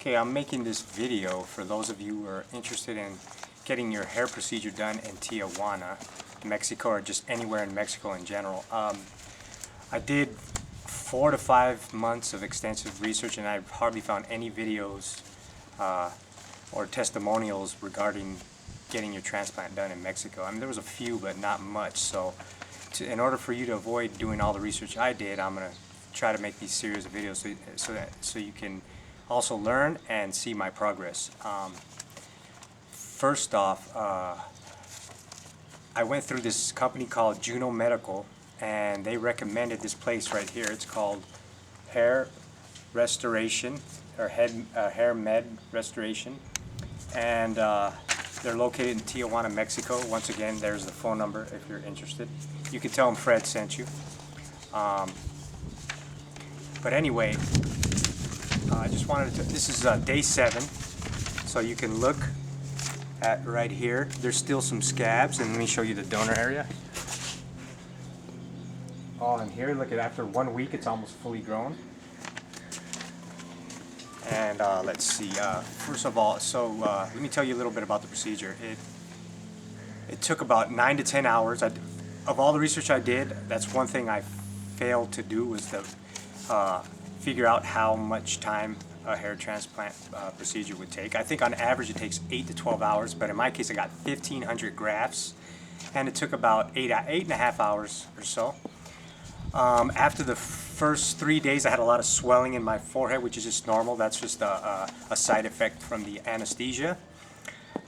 Okay, I'm making this video for those of you who are interested in getting your hair procedure done in Tijuana, Mexico, or just anywhere in Mexico in general. I did 4 to 5 months of extensive research, and I've hardly found any videos or testimonials regarding getting your transplant done in Mexico. I mean, there was a few, but not much. So in order for you to avoid doing all the research I did, I'm going to try to make these series of videos so you can also learn and see my progress. First off, I went through this company called Qunomedical, and they recommended this place right here. It's called Hair Restoration, or Hair Med Restoration, and they're located in Tijuana, Mexico. Once again, there's the phone number if you're interested. You can tell them Fred sent you. But anyway, I just wanted to, this is day 7, so you can look at right here. There's still some scabs, and let me show you the donor area. All in here, look at, after 1 week it's almost fully grown. And let's see, first of all, so let me tell you a little bit about the procedure. It took about 9 to 10 hours. Of all the research I did, that's one thing I failed to do, was to figure out how much time a hair transplant procedure would take. I think on average it takes 8 to 12 hours, but in my case I got 1,500 grafts, and it took about 8.5 hours or so. After the first 3 days I had a lot of swelling in my forehead, which is just normal. That's just a side effect from the anesthesia.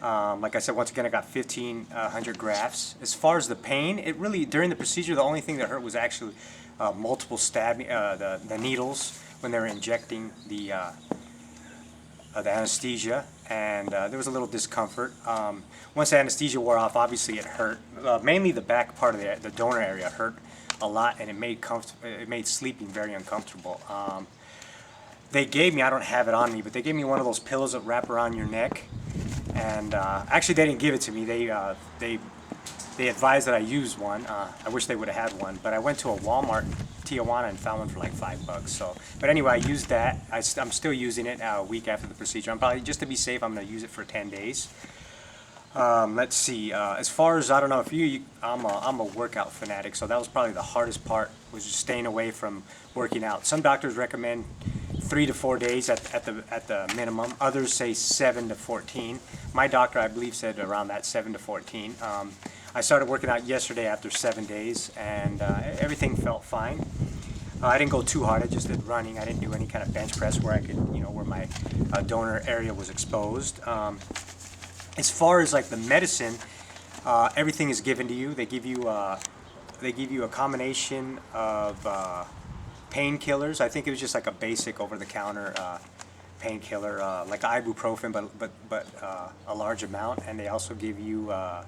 Like I said, once again, I got 1,500 grafts. As far as the pain, it really, during the procedure, the only thing that hurt was actually multiple stabbing, the needles when they were injecting the anesthesia, and there was a little discomfort. Once the anesthesia wore off, obviously it hurt. Mainly the back part of the donor area hurt a lot, and it made sleeping very uncomfortable. They gave me, I don't have it on me, but they gave me one of those pillows that wrap around your neck. And actually, they didn't give it to me. They advised that I use one. I wish they would have had one, but I went to a Walmart in Tijuana and found one for like $5. So, but anyway, I used that. I'm still using it a week after the procedure. I'm probably, just to be safe, I'm going to use it for 10 days. Let's see. As far as, I don't know if I'm a workout fanatic, so that was probably the hardest part, was just staying away from working out. Some doctors recommend 3 to 4 days at the minimum. Others say 7 to 14. My doctor, I believe, said around that 7 to 14. I started working out yesterday after 7 days, and everything felt fine. I didn't go too hard. I just did running. I didn't do any kind of bench press where I could, where my donor area was exposed. As far as like the medicine, everything is given to you. They give you a combination of painkillers. I think it was just like a basic over-the-counter painkiller, like ibuprofen, but a large amount. And they also give you, I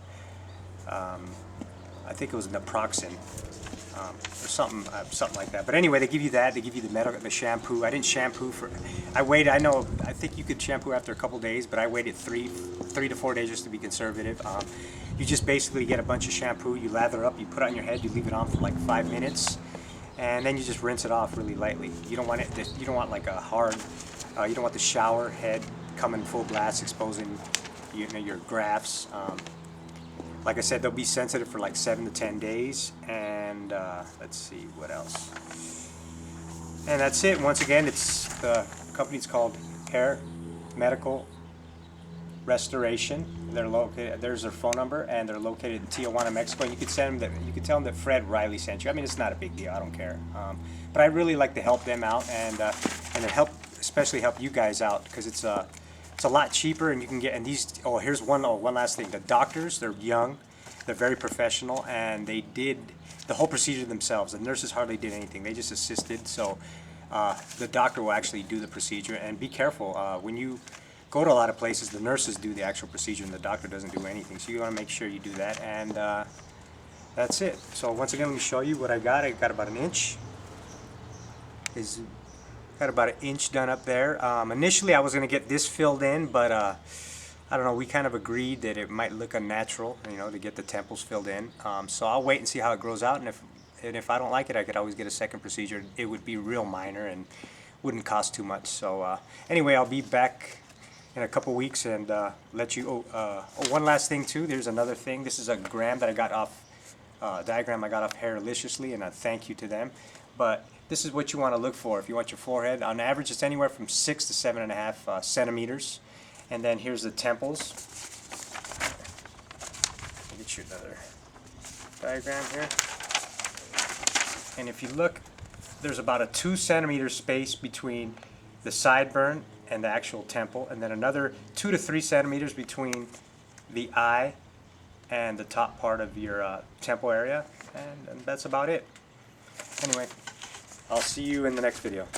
think it was naproxen, or something like that. But anyway, they give you that. They give you the shampoo. I didn't shampoo for. I waited. I think you could shampoo after a couple days, but I waited 3 to 4 days just to be conservative. You just basically get a bunch of shampoo. You lather up. You put it on your head. You leave it on for like 5 minutes. And then you just rinse it off really lightly. You don't want it. You don't want like a hard. You don't want the shower head coming full blast, exposing your grafts. Like I said, they'll be sensitive for like 7 to 10 days. And let's see what else. And that's it. Once again, it's the company's called Hair Medical Restoration. They're located. There's their phone number, and they're located in Tijuana, Mexico. And you could send them that. You could tell them that Fred Riley sent you. I mean, it's not a big deal. I don't care. But I really like to help them out, and especially help you guys out, because it's a lot cheaper, and you can get. And these. Oh, here's one last thing. The doctors, they're young, they're very professional, and they did the whole procedure themselves. The nurses hardly did anything. They just assisted. So the doctor will actually do the procedure. And be careful when you go to a lot of places, the nurses do the actual procedure and the doctor doesn't do anything. So you want to make sure you do that, and that's it. So once again, let me show you what I got. I got about an inch. Got about an inch done up there. Initially, I was going to get this filled in, but I don't know. We kind of agreed that it might look unnatural, to get the temples filled in. So I'll wait and see how it grows out, and if I don't like it, I could always get a second procedure. It would be real minor, and wouldn't cost too much. So anyway, I'll be back in a couple weeks and let you. One last thing too. There's another thing. This is a diagram I got off Hairliciously, and a thank you to them. But this is what you want to look for if you want your forehead. On average, it's anywhere from 6 to 7.5 centimeters. And then here's the temples. Let me get you another diagram here. And if you look, there's about a 2 centimeter space between the sideburn and the actual temple, and then another 2 to 3 centimeters between the eye and the top part of your temple area, and that's about it. Anyway, I'll see you in the next video.